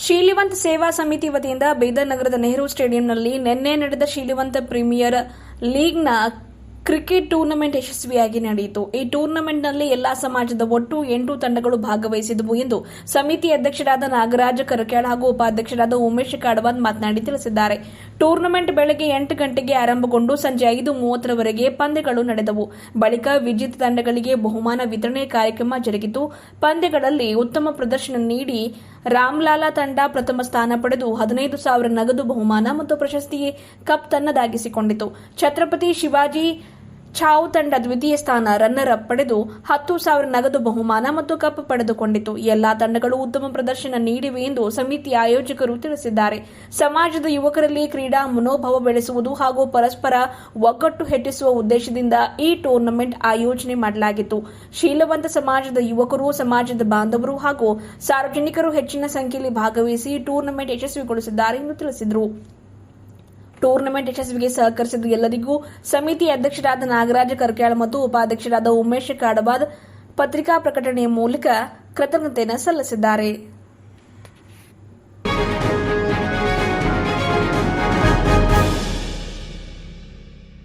ಶೀಲಿವಂತ್ ಸೇವಾ ಸಮಿತಿ ವತಿಯಿಂದ ಬೀದರ್ ನಗರದ ನೆಹರು ಸ್ಟೇಡಿಯಂನಲ್ಲಿ ನಿನ್ನೆ ನಡೆದ ಶೀಲಿವಂತ್ ಪ್ರೀಮಿಯರ್ ಲೀಗ್ನ ಕ್ರಿಕೆಟ್ ಟೂರ್ನಮೆಂಟ್ ಯಶಸ್ವಿಯಾಗಿ ನಡೆಯಿತು. ಈ ಟೂರ್ನಮೆಂಟ್ನಲ್ಲಿ ಎಲ್ಲಾ ಸಮಾಜದ ಒಟ್ಟು 8 ತಂಡಗಳು ಭಾಗವಹಿಸಿದವು ಎಂದು ಸಮಿತಿ ಅಧ್ಯಕ್ಷರಾದ ನಾಗರಾಜ ಕರಕ್ಯಾಳ್ ಹಾಗೂ ಉಪಾಧ್ಯಕ್ಷರಾದ ಉಮೇಶ್ ಕಾಡವಾದ್ ಮಾತನಾಡಿ ತಿಳಿಸಿದ್ದಾರೆ. ಟೂರ್ನಮೆಂಟ್ ಬೆಳಗ್ಗೆ 8 ಗಂಟೆಗೆ ಆರಂಭಗೊಂಡು ಸಂಜೆ 5:30ರವರೆಗೆ ಪಂದ್ಯಗಳು ನಡೆದವು. ಬಳಿಕ ವಿಜೇತ ತಂಡಗಳಿಗೆ ಬಹುಮಾನ ವಿತರಣೆ ಕಾರ್ಯಕ್ರಮ ಜರುಗಿತು. ಪಂದ್ಯಗಳಲ್ಲಿ ಉತ್ತಮ ಪ್ರದರ್ಶನ ನೀಡಿ ರಾಮ್ಲಾಲಾ ತಂಡ ಪ್ರಥಮ ಸ್ಥಾನ ಪಡೆದು 15,000 ನಗದು ಬಹುಮಾನ ಮತ್ತು ಪ್ರಶಸ್ತಿ ಕಪ್ ತನ್ನದಾಗಿಸಿಕೊಂಡಿತು. ಛತ್ರಪತಿ ಶಿವಾಜಿ ಛಾವ್ ತಂಡ ದ್ವಿತೀಯ ಸ್ಥಾನ, ರನ್ನರ್ ಅಪ್ ಪಡೆದು 10,000 ನಗದು ಬಹುಮಾನ ಮತ್ತು ಕಪ್ ಪಡೆದುಕೊಂಡಿತು. ಎಲ್ಲಾ ತಂಡಗಳು ಉತ್ತಮ ಪ್ರದರ್ಶನ ನೀಡಿವೆ ಎಂದು ಸಮಿತಿ ಆಯೋಜಕರು ತಿಳಿಸಿದ್ದಾರೆ. ಸಮಾಜದ ಯುವಕರಲ್ಲಿ ಕ್ರೀಡಾ ಮನೋಭಾವ ಬೆಳೆಸುವುದು ಹಾಗೂ ಪರಸ್ಪರ ಒಗ್ಗಟ್ಟು ಹೆಚ್ಚಿಸುವ ಉದ್ದೇಶದಿಂದ ಈ ಟೂರ್ನಮೆಂಟ್ ಆಯೋಜನೆ ಮಾಡಲಾಗಿತ್ತು. ಶೀಲವಂತ ಸಮಾಜದ ಯುವಕರು, ಸಮಾಜದ ಬಾಂಧವರು ಹಾಗೂ ಸಾರ್ವಜನಿಕರು ಹೆಚ್ಚಿನ ಸಂಖ್ಯೆಯಲ್ಲಿ ಭಾಗವಹಿಸಿ ಟೂರ್ನಮೆಂಟ್ ಯಶಸ್ವಿಗೊಳಿಸಿದ್ದಾರೆ ಎಂದು ತಿಳಿಸಿದರು. ಟೂರ್ನಮೆಂಟ್ ಯಶಸ್ವಿಗೆ ಸಹಕರಿಸಿದ ಎಲ್ಲರಿಗೂ ಸಮಿತಿ ಅಧ್ಯಕ್ಷರಾದ ನಾಗರಾಜ ಕರಕ್ಯಾಳ್ ಮತ್ತು ಉಪಾಧ್ಯಕ್ಷರಾದ ಉಮೇಶ್ ಕಾಡವಾದ್ ಪತ್ರಿಕಾ ಪ್ರಕಟಣೆಯ ಮೂಲಕ ಕೃತಜ್ಞತೆಯನ್ನು ಸಲ್ಲಿಸಿದ್ದಾರೆ.